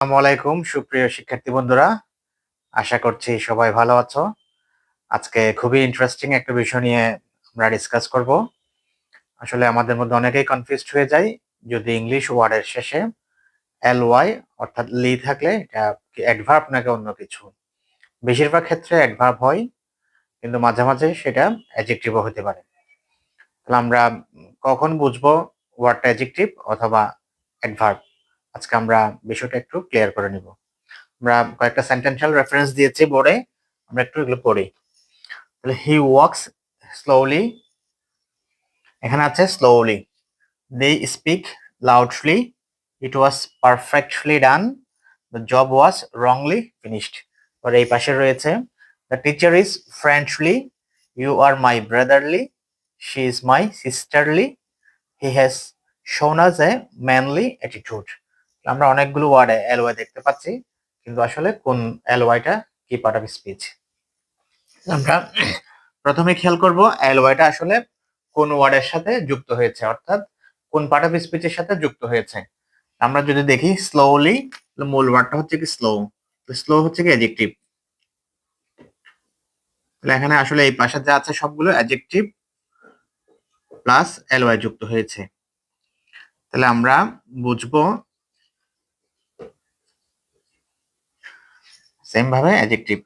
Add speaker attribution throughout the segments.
Speaker 1: আসসালামু আলাইকুম সুপ্রিয় শিক্ষার্থী বন্ধুরা, আশা করছি সবাই ভালো আছো। আজকে খুবই ইন্টারেস্টিং একটা বিষয় নিয়ে আমরা ডিসকাস করব। আসলে আমাদের মধ্যে অনেকেই কনফিউজড হয়ে যায় যদি ইংলিশ ওয়ার্ডের শেষে এলওয়াই অর্থাৎ লি থাকলে এটা কি অ্যাডভার্ব নাকি অন্য কিছু। বেশিরভাগ ক্ষেত্রে অ্যাডভার্ব হয়, কিন্তু মাঝে মাঝে সেটা অ্যাডজেক্টিভও হতে পারে। তাহলে আমরা কখন বুঝবো ওয়ার্ডটা অ্যাডজেক্টিভ অথবা অ্যাডভার্ব, আজকে আমরা বিষয়টা একটু ক্লিয়ার করে নিব। আমরা কয়েকটা সেন্টেন্সিয়াল রেফারেন্স দিয়েছি বোর্ডে, আমরা একটু এগুলো পড়ি। তাহলে হি ওয়াকস স্লোলি, এখানে আছে slowly. They speak loudly, it was perfectly done, the job was wrongly finished. আর এই পাশে রয়েছে the teacher is friendly, you are my brotherly, she is my sisterly, he has shown us A manly attitude. আমরা অনেকগুলো ওয়ার্ডে LY দেখতে পাচ্ছি, কিন্তু আসলে কোন এলওয়াইটা কি পার্ট অফ স্পিচ। আমরা প্রথমে খেয়াল করব এলওয়াইটা আসলে কোন ওয়ার্ডের সাথে যুক্ত হয়েছে, অর্থাৎ কোন পার্ট অফ স্পিচের সাথে যুক্ত হয়েছে। আমরা যদি দেখি স্লোলি, মূল ওয়ার্ডটা হচ্ছে কি স্লো, তো স্লো হচ্ছে কি অ্যাডজেক্টিভ। তাহলে এখানে আসলে এই পাশে যা আছে সবগুলো অ্যাডজেক্টিভ প্লাস এলওয়াই যুক্ত হয়েছে। তাহলে আমরা বুঝবো সেম ভাবে অ্যাডজেক্টিভ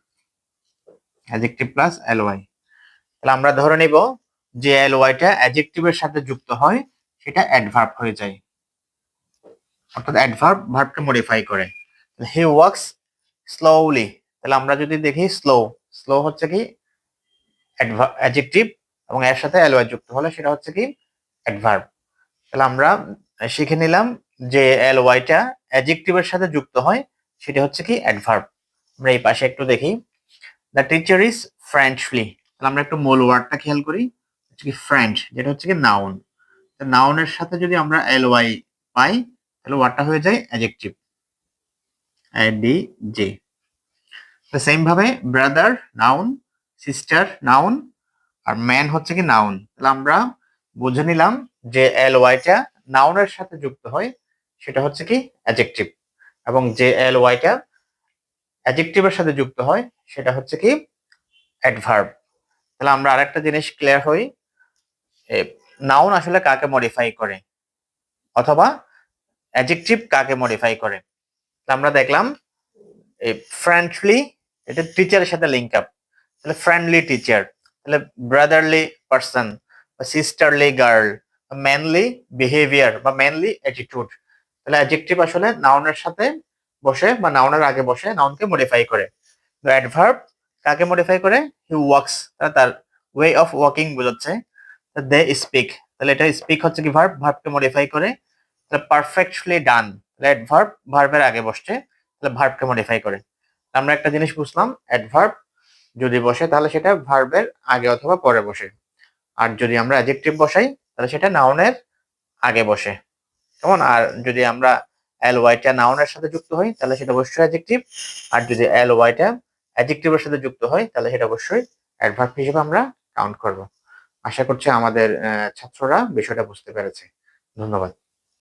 Speaker 1: প্লাস এলওয়াই। তাহলে আমরা ধরে নিব যে এলওয়াইটা অ্যাডজেক্টিভের সাথে যুক্ত হয় সেটা অ্যাডভার্ব হয়ে যায়, অর্থাৎ অ্যাডভার্ব ভার্বকে মডিফাই করে। হি ওয়ার্কস স্লোলি, তাহলে আমরা যদি দেখি স্লো, স্লো হচ্ছে কি অ্যাডজেক্টিভ এবং এর সাথে এলওয়াই যুক্ত হলে সেটা হচ্ছে কি অ্যাডভার্ব। তাহলে আমরা শিখে নিলাম যে এলওয়াইটা অ্যাডজেক্টিভের সাথে যুক্ত হয় সেটা হচ্ছে কি অ্যাডভার্ব। আমরা এই পাশে একটু দেখি দ্য টিচার ইজ ফ্রেন্ডলি, তাহলে আমরা একটু মূল ওয়ার্ডটা খেয়াল করি, হচ্ছে কি ফ্রেন্ড, যেটা হচ্ছে কি নাউন। নাউনের সাথে যদি আমরা এলওয়াই পাই তাহলে ওয়ার্ডটা হয়ে যায় অ্যাডজেক্টিভ, এডিজে। তো সেম ভাবে ব্রাদার নাউন, সিস্টার নাউন, আর ম্যান হচ্ছে কি নাউন। তাহলে আমরা বুঝে নিলাম যে এলওয়াইটা নাউনের সাথে যুক্ত হয় সেটা হচ্ছে কি অ্যাডজেক্টিভ, এবং যে এলওয়াইটা অ্যাডজেক্টিভের সাথে যুক্ত হয় সেটা হচ্ছে কি অ্যাডভার্ব। তাহলে আমরা আরেকটা জিনিস ক্লিয়ার হই, নাউন আসলে কাকে মডিফাই করে অথবা অ্যাডজেক্টিভ কাকে মডিফাই করে। আমরা দেখলাম এই ফ্রেন্ডলি, এটা টিচারের সাথে লিঙ্ক আপ, তাহলে ফ্রেন্ডলি টিচার, তাহলে ব্রাদারলি পারসন বা সিস্টারলি গার্ল, ম্যানলি বিহেভিয়ার বা ম্যানলি অ্যাটিটিউড। তাহলে অ্যাডজেক্টিভ আসলে নাউনের সাথে বসে বা নাউনের আগে বসে নাউনকে মডিফাই করে। অ্যাডভার্ব কাকে মডিফাই করে? হি ওয়ার্কস, তার ওয়ে অফ ওয়াকিং বোঝাচ্ছে। দে স্পিক, তাহলে এটা স্পিক হচ্ছে কি ভার্ব, ভার্বকে মডিফাই করে। তাহলে পারফেক্টলি ডান, তাহলে অ্যাডভার্ব ভার্বের আগে বসছে, তাহলে ভার্বকে মডিফাই করে। আমরা একটা জিনিস বুঝলাম, অ্যাডভার্ব যদি বসে তাহলে সেটা ভার্বের আগে অথবা পরে বসে, আর যদি আমরা অ্যাডজেক্টিভ বসাই তাহলে সেটা নাউনের আগে বসে, কেমন? আর যদি আমরা এল ওয়াইটা নাউনের সাথে যুক্ত হই তাহলে সেটা অবশ্যই অ্যাডজেক্টিভ, আর যদি এল ওয়াইটা অ্যাডজেক্টিভের সাথে যুক্ত হয় তাহলে সেটা অবশ্যই অ্যাডভার্ব হিসেবে আমরা কাউন্ট করব। আশা করছি আমাদের ছাত্ররা বিষয়টা বুঝতে পেরেছে। ধন্যবাদ।